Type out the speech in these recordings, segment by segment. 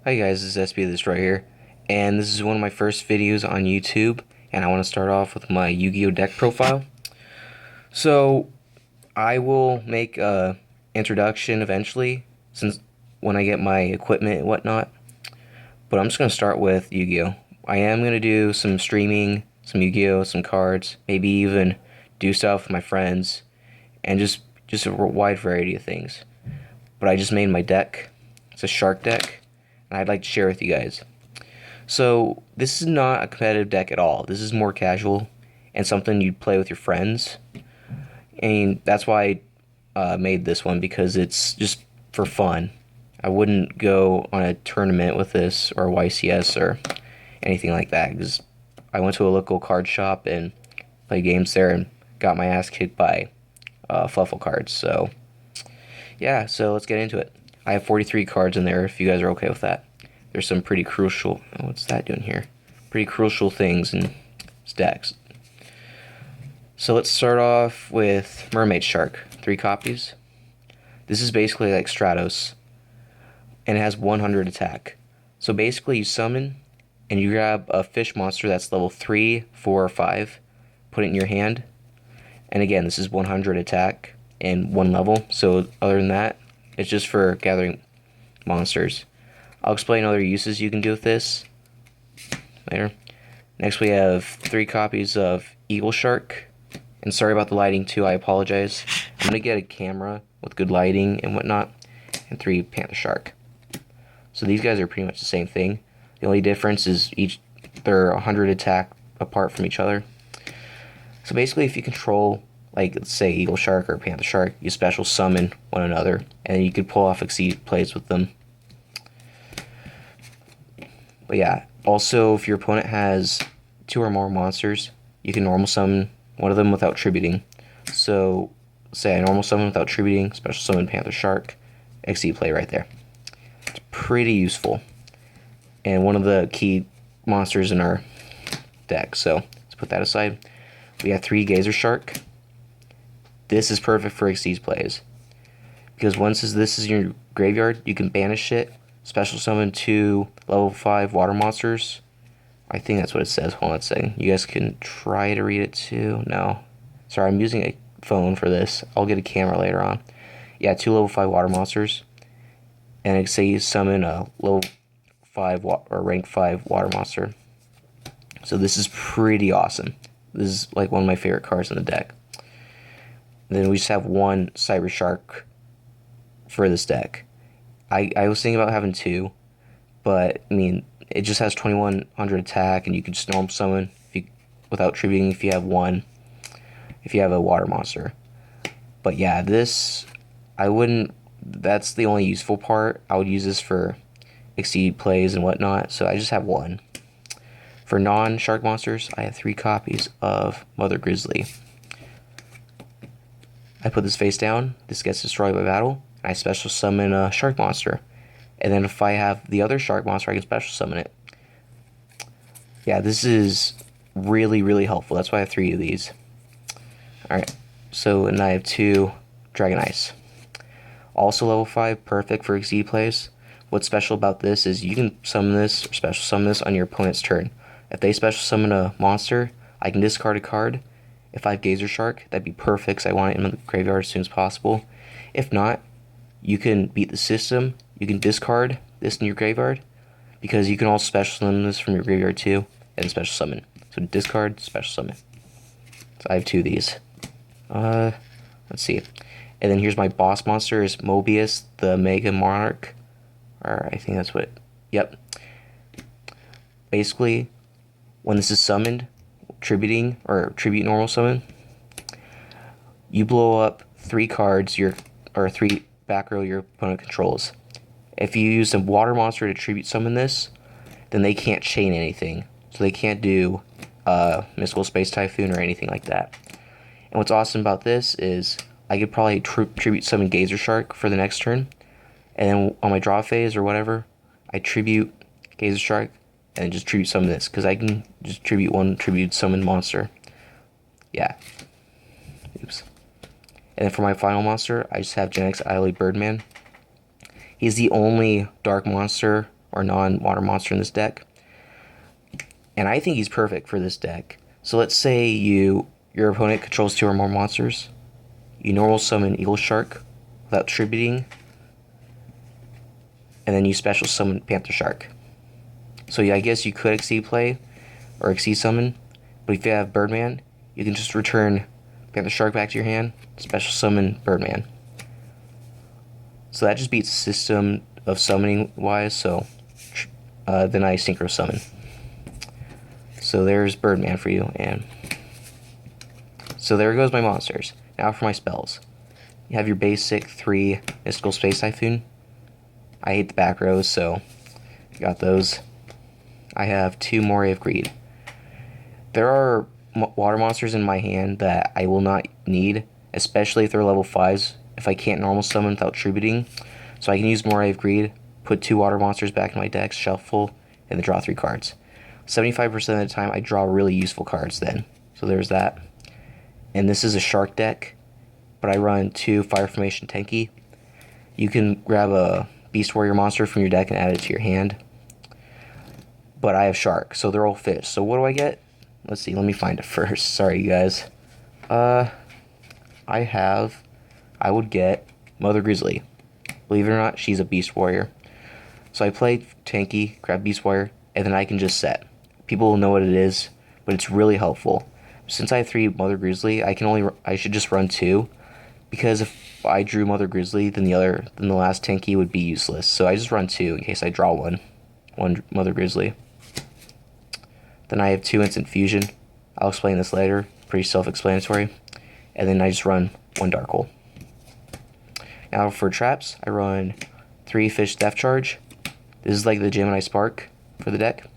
Hi guys, this is SB the Destroyer here, and this is one of my first videos on YouTube, and I want to start off with my Yu-Gi-Oh deck profile. So, I will make a introduction eventually, since when I get my equipment and whatnot, but I'm just going to start with Yu-Gi-Oh. I am going to do some streaming, some Yu-Gi-Oh, some cards, maybe even do stuff with my friends, and just a wide variety of things. But I just made my deck. It's a shark deck, and I'd like to share with you guys. So this is not a competitive deck at all. This is more casual and something you'd play with your friends. And that's why I made this one, because it's just for fun. I wouldn't go on a tournament with this or YCS or anything like that, because I went to a local card shop and played games there and got my ass kicked by Fluffle cards. So yeah, so let's get into it. I have 43 cards in there if you guys are okay with that. There's some pretty crucial, what's that doing here? Pretty crucial things in stacks. So let's start off with Mermaid Shark, 3 copies. This is basically like Stratos, and it has 100 attack. So basically you summon, and you grab a fish monster that's level 3, 4, or 5, put it in your hand, and again, this is 100 attack and 1 level, so other than that, it's just for gathering monsters. I'll explain other uses you can do with this later. Next we have 3 copies of Eagle Shark, and sorry about the lighting too, I apologize. I'm going to get a camera with good lighting and whatnot, and 3 Panther Shark. So these guys are pretty much the same thing. The only difference is they're 100 attack apart from each other. So basically if you control, like let's say Eagle Shark or Panther Shark, you special summon one another, and you could pull off Exceed plays with them. But yeah, also if your opponent has 2 or more monsters, you can normal summon one of them without tributing. So say I normal summon without tributing, special summon Panther Shark, Exceed play right there. It's pretty useful, and one of the key monsters in our deck. So let's put that aside. We have 3 Gazer Shark. This is perfect for Exceed plays, because once this is in your graveyard, you can banish it, special summon 2 level 5 water monsters. I think that's what it says. Hold on a second. You guys can try to read it too. No. Sorry, I'm using a phone for this. I'll get a camera later on. Yeah, 2 level 5 water monsters. And say you summon a level 5 or rank 5 water monster. So this is pretty awesome. This is like one of my favorite cards in the deck. And then we just have 1 Cyber Shark for this deck. I was thinking about having 2, but I mean, it just has 2100 attack, and you can just normal summon without tributing if you have 1, if you have a water monster. But yeah, this, I wouldn't, that's the only useful part. I would use this for Exceed plays and whatnot, so I just have 1. For non-shark monsters, I have 3 copies of Mother Grizzly. I put this face down, this gets destroyed by battle, and I special summon a shark monster. And then if I have the other shark monster, I can special summon it. Yeah, this is really, really helpful. That's why I have 3 of these. Alright, so and I have 2 Dragon Ice. Also level 5, perfect for Exceed plays. What's special about this is you can summon this, or special summon this on your opponent's turn. If they special summon a monster, I can discard a card. If I have Gazer Shark, that'd be perfect, because I want it in the graveyard as soon as possible. If not, you can beat the system. You can discard this in your graveyard, because you can also special summon this from your graveyard too, and special summon. So discard, special summon. So I have 2 of these. Let's see. And then here's my boss monster, is Mobius, the Mega Monarch. Or I think that's what, yep. Basically, when this is summoned, tributing, or tribute normal summon, you blow up 3 cards, or 3 back row your opponent controls. If you use a water monster to tribute summon this, then they can't chain anything. So they can't do Mystical Space Typhoon or anything like that. And what's awesome about this is I could probably tribute summon Gazer Shark for the next turn, and then on my draw phase or whatever, I tribute Gazer Shark and just tribute summon this, because I can just tribute 1 tribute summon monster. Yeah. Oops. And then for my final monster, I just have Gen X Isley Birdman. He's the only dark monster, or non-water monster in this deck. And I think he's perfect for this deck. So let's say your opponent controls 2 or more monsters. You normal summon Eagle Shark without tributing, and then you special summon Panther Shark. So yeah, I guess you could Exceed play or Exceed summon, but if you have Birdman, you can just return Panther Shark back to your hand, special summon Birdman. So that just beats the system of summoning wise, so then I Synchro Summon. So there's Birdman for you, and so there goes my monsters. Now for my spells. You have your basic 3 Mystical Space Typhoon. I hate the back rows, so I got those. I have 2 Moray of Greed. There are water monsters in my hand that I will not need, especially if they're level 5s, if I can't normal summon without tributing. So I can use Moray of Greed, put 2 water monsters back in my deck, shuffle, and then draw 3 cards. 75% of the time, I draw really useful cards then. So there's that. And this is a Shark deck, but I run 2 Fire Formation Tenki. You can grab a Beast Warrior monster from your deck and add it to your hand. But I have Shark, so they're all fish. So what do I get? Let's see, let me find it first. Sorry, you guys. I would get Mother Grizzly. Believe it or not, she's a Beast Warrior. So I play Tanky, grab Beast Warrior, and then I can just set. People will know what it is, but it's really helpful. Since I have 3 Mother Grizzly, I should just run 2, because if I drew Mother Grizzly, then the last Tanky would be useless. So I just run 2 in case I draw one Mother Grizzly. Then I have 2 Instant Fusion. I'll explain this later. Pretty self-explanatory. And then I just run 1 Dark Hole. Now for traps, I run 3 Fish Death Charge. This is like the Gemini Spark for the deck.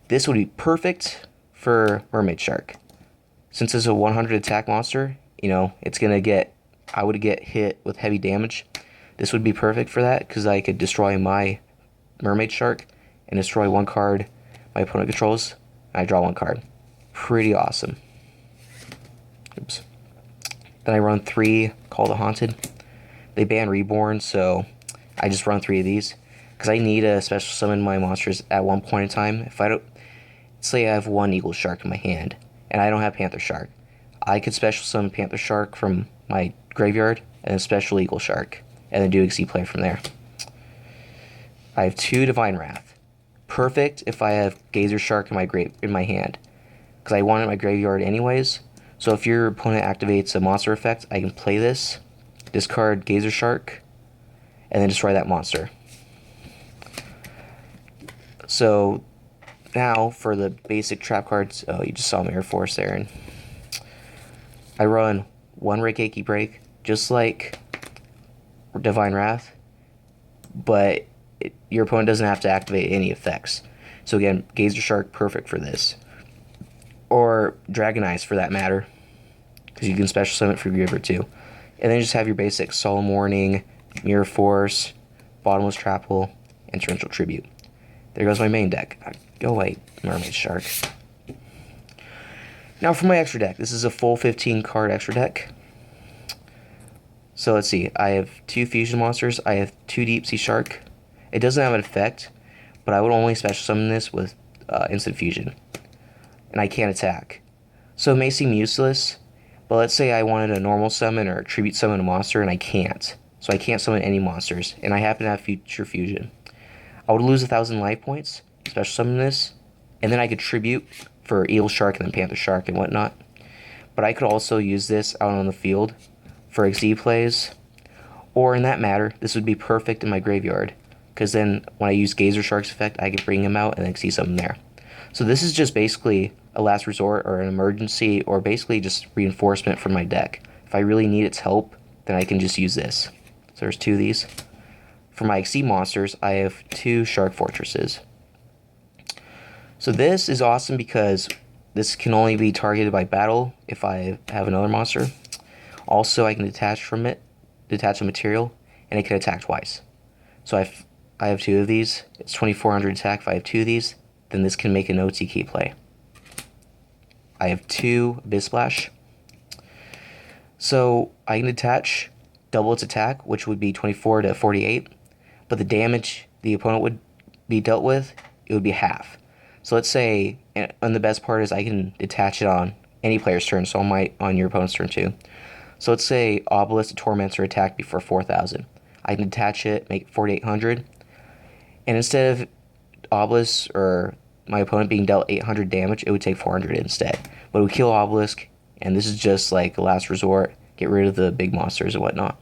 This would be perfect for Mermaid Shark. Since it's a 100 attack monster, it's gonna I would get hit with heavy damage. This would be perfect for that, because I could destroy my Mermaid Shark and destroy 1 card my opponent controls, and I draw 1 card. Pretty awesome. Oops. Then I run 3 Call the Haunted. They ban Reborn, so I just run 3 of these, because I need to special summon my monsters at one point in time. If I don't, say I have 1 Eagle Shark in my hand, and I don't have Panther Shark, I could special summon Panther Shark from my graveyard, and then special Eagle Shark, and then do Exceed play from there. I have 2 Divine Wrath. Perfect if I have Gazer Shark in my hand, because I want it in my graveyard anyways. So if your opponent activates a monster effect, I can play this, discard Gazer Shark, and then destroy that monster. So now for the basic trap cards, oh, you just saw Mirror Force there, and I run 1 Reiki Break, just like Divine Wrath, but your opponent doesn't have to activate any effects. So again, Gazer Shark, perfect for this. Or Dragon Eyes for that matter, because you can special summon it for your river too. And then just have your basic Solemn Warning, Mirror Force, Bottomless Trap Hole, and Torrential Tribute. There goes my main deck. Go away, Mermaid Shark. Now for my extra deck. This is a full 15 card extra deck. So let's see. I have 2 Fusion Monsters. I have 2 Deep Sea Shark. It doesn't have an effect, but I would only special summon this with Instant Fusion. And I can't attack. So it may seem useless, but let's say I wanted a normal summon or a tribute summon a monster, and I can't. So I can't summon any monsters, and I happen to have Future Fusion. I would lose 1,000 life points, special summon this, and then I could tribute for Eagle Shark and then Panther Shark and whatnot. But I could also use this out on the field for XD plays, or in that matter, this would be perfect in my graveyard, because then when I use Gazer Shark's effect, I could bring him out and then see something there. So this is just basically a last resort or an emergency, or basically just reinforcement for my deck. If I really need its help, then I can just use this. So there's 2 of these. For my XD monsters, I have 2 Shark Fortresses. So this is awesome because this can only be targeted by battle if I have another monster. Also, I can detach a material, and it can attack twice. So I have 2 of these. It's 2,400 attack. If I have 2 of these, then this can make an OTK play. I have 2 Abyss Splash. So I can detach double its attack, which would be 24 to 48, but the damage the opponent would be dealt with, it would be half. So let's say, and the best part is I can detach it on any player's turn, so on your opponent's turn too. So let's say Obelisk, Tormentor attack before 4,000. I can detach it, make it 4,800, and instead of Obelisk or my opponent being dealt 800 damage, it would take 400 instead. But it would kill Obelisk, and this is just like a last resort. Get rid of the big monsters and whatnot.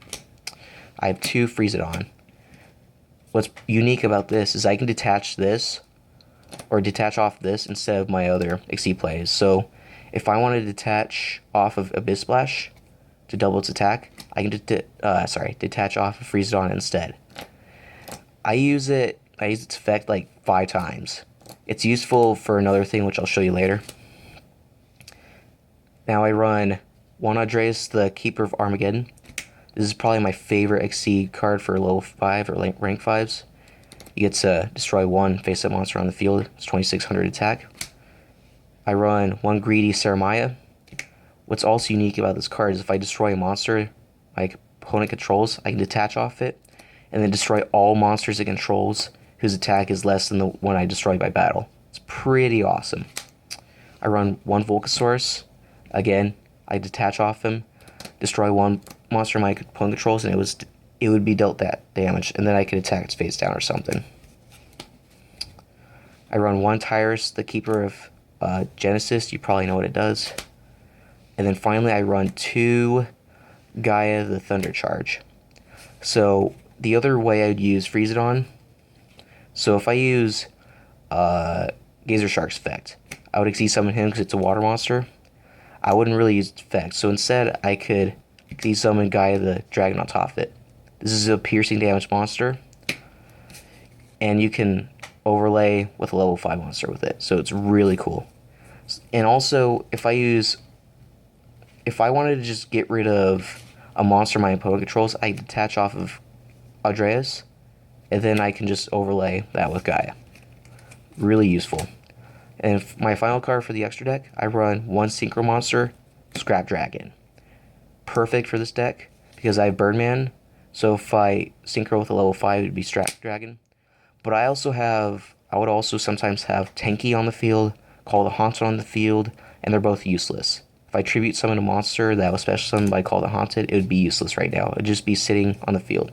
I have 2 Freeze It On. What's unique about this is I can detach this, or detach off this instead of my other Exceed plays. So if I want to detach off of Abyss Splash to double its attack, I can detach off of Freeze It On instead. I use its effect like 5 times. It's useful for another thing, which I'll show you later. Now I run 1 Adreus, the Keeper of Armageddon. This is probably my favorite Exceed card for level 5 or rank 5s. You get to destroy 1 face-up monster on the field. It's 2,600 attack. I run 1 Greedy Saramaya. What's also unique about this card is if I destroy a monster my opponent controls, I can detach off it, and then destroy all monsters it controls whose attack is less than the one I destroyed by battle. It's pretty awesome. I run 1 Volcasaurus. Again, I detach off him, destroy 1 monster my opponent controls, and it would be dealt that damage, and then I could attack its face down or something. I run 1 Tyrus, the Keeper of Genesis. You probably know what it does. And then finally I run 2 Gaia, the Thunder Charge. So the other way I'd use Freeze It On. So if I use Gazer Shark's effect, I would Exceed Summon him because it's a water monster. I wouldn't really use its effect. So instead I could Exceed Summon Gaia, the Dragon on top of it. This is a piercing damage monster, and you can overlay with a level 5 monster with it, so it's really cool. And also, if I wanted to just get rid of a monster my opponent controls, I detach off of Adreus, and then I can just overlay that with Gaia. Really useful. And my final card for the extra deck, I run 1 Synchro Monster, Scrap Dragon. Perfect for this deck, because I have Birdman, so if I synchro with a level 5, it would be Scrap Dragon. But I would also sometimes have Tenki on the field, Call the Haunted on the field, and they're both useless. If I tribute summon a monster that was special summoned by Call the Haunted, it would be useless right now. It would just be sitting on the field.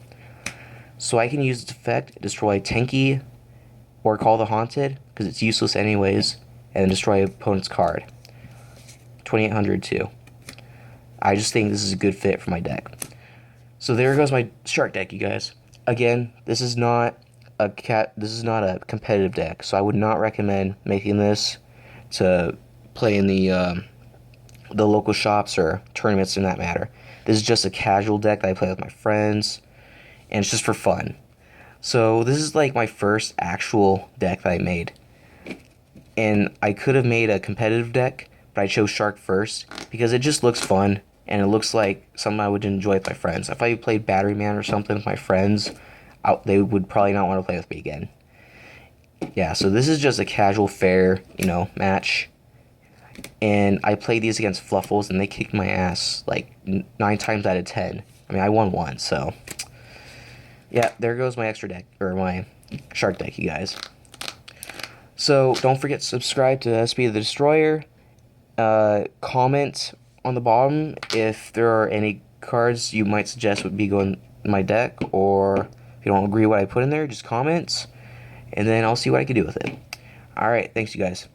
So I can use its effect, destroy Tenki or Call the Haunted, because it's useless anyways, and then destroy an opponent's card. 2,800 too. I just think this is a good fit for my deck. So there goes my shark deck, you guys. Again, this is not a competitive deck, so I would not recommend making this to play in the local shops or tournaments in that matter. This is just a casual deck that I play with my friends, and it's just for fun. So this is like my first actual deck that I made. And I could have made a competitive deck, but I chose Shark first because it just looks fun, and it looks like something I would enjoy with my friends. If I played Battery Man or something with my friends, they would probably not want to play with me again. Yeah, so this is just a casual, fair, match. And I played these against Fluffles, and they kicked my ass like 9 times out of 10. I mean, I won 1, so yeah, there goes my extra deck, or my shark deck, you guys. So don't forget to subscribe to SB the Destroyer. Comment on the bottom if there are any cards you might suggest would be going in my deck, or if you don't agree with what I put in there, just comment, and then I'll see what I can do with it. Alright, thanks you guys.